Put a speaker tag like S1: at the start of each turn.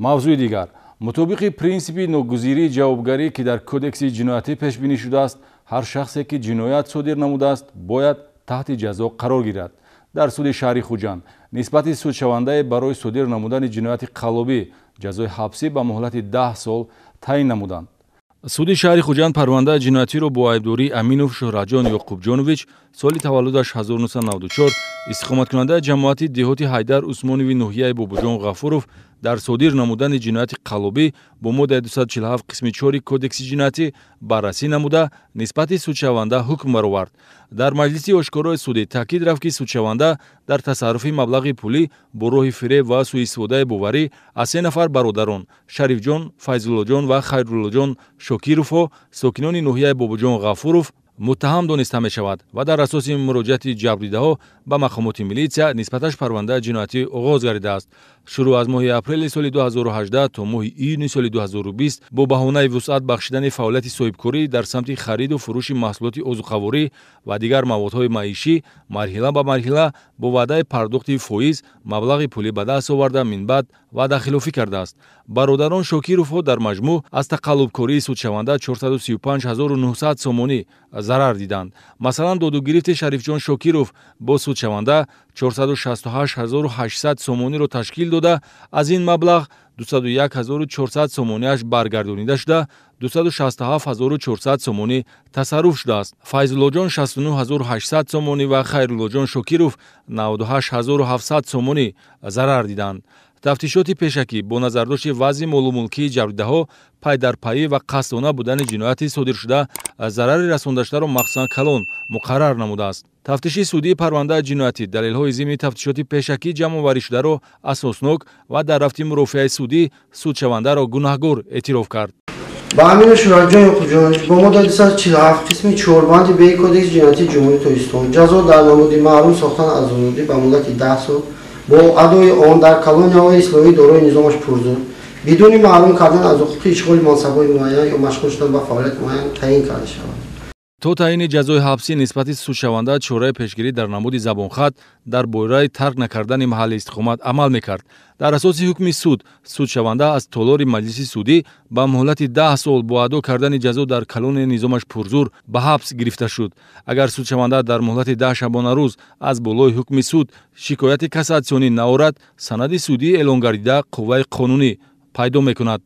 S1: мавзӯи дигар, мутобиқи принсипи ногузирии ҷавобгарӣ ки дар кодекси ҷиноятӣ пешбинӣ шудааст, ҳар шахсе ки ҷиноят содир намудааст бояд таҳти ҷазо қарор гирад. дар суди шаҳри Хуҷанд нисбати судшавандае барои содир намудани ҷинояти қаллобӣ ҷазои ҳабсӣ ба муҳлати 10 сол таъин намуданд. суди шаҳри Хуҷанд парвандаи ҷиноятиро бо айбдории Аминов Шӯҳратҷон Ёқубҷонович соли таваллудаш 1994 истиқоматкунандаи ҷамоати деҳоти Ҳайдар Усмонови ноҳияи Бобоҷон Ғафуров дар содир намудани ҷинояти қаллобӣ бо моддаи 247 қисми 4 кодекси ҷиноятӣ баррасӣ намуда нисбати судшаванда ҳукм баровард. дар маҷлиси ошкорои судӣ таъкид рафт ки судшаванда дар тасарруфи маблағи пулӣ бо роҳи фиреб ва сӯистифодаи боварӣ аз 3 нафар бародарон Шарифҷон, Файзуллоҷон ва Хайруллоҷон Шокировҳо сокинони ноҳияи Бобоҷон Ғафуров муттаҳам дониста мешавад ва дар асоси муроҷиати ҷабрдидаҳо ба мақомоти милитсия нисбаташ парвандаи ҷиноятӣ оғоз гардидааст. шурӯъ аз моҳи апрели соли 2018 то моҳи июни соли 2020 бо баҳонаи вусъат бахшидани фаъолияти соҳибкорӣ дар самти хариду фурӯши маҳсулоти озуқаворӣ ва дигар маводҳои маишӣ марҳила ба марҳила бо ваъдаи пардохти фоиз маблағи пулӣ ба даст оварда минбаъд ваъдахилофӣ кардааст. бародарон Шокировҳо дар маҷмӯъ аз тақаллубкории судшаванда 435 900 сомонӣ зарар диданд. масалан додугирифти Шарифҷон Шокиров бо судшаванда 468 800 сомониро ташкил дода, аз ин маблағ 201 400 сомонияш баргардонида шуда 267 400 сомонӣ тасарруф шудааст. Файзуллоҷон 69 800 сомонӣ ва Хайруллоҷон Шокиров 98 700 сомонӣ зарар диданд. тафтишоти пешакӣ бо назардошти вазъи молумулкии ҷабрдидаҳо пайдарпайӣ ва қасдона будани ҷинояти содиршуда зарари расондашударо махсусан калон муқаррар намудааст. тафтиши судии парвандаи ҷиноятӣ далелҳои зимни тафтишоти пешакӣ ҷамъоваришударо асоснок ва дар рафти мурофиаи судӣ судшавандаро гунаҳкор эътироф кард.
S2: ба Аминов Шӯҳратҷон Ёқубҷонович бо моддаи 247 қисми 4 банди б кодекси ҷиноятии ҷумҳурии Тоҷикистон ҷазо дар намуди маълум сохтан азодӣ ба муддати 10 сол бо адои он дар колонияҳои ислоҳӣ дорои низомаш пурзуд бидуни маълум кардан аз ҳуқуқи ишғоли мансабҳои муайян ё машғул шудан ба фаъолияти муайян таъин карда шавад.
S1: то таъини ҷазои ҳабсӣ нисбати судшаванда чораи пешгирӣ дар намуди забонхат дар бораи тарк накардани маҳалли истиқомат амал мекард. дар асоси ҳукми суд судшаванда аз толори маҷлиси судӣ ба муҳлати 10 сол бо адо кардани ҷазо дар калони низомаш пурзур ба ҳабс гирифта шуд. агар судшаванда дар муҳлати 10 шабонарӯз аз болои ҳукми суд шикояти кассатсионӣ наорад, санади судӣ эълон гардида қувваи қонунӣ пайдо мекунад.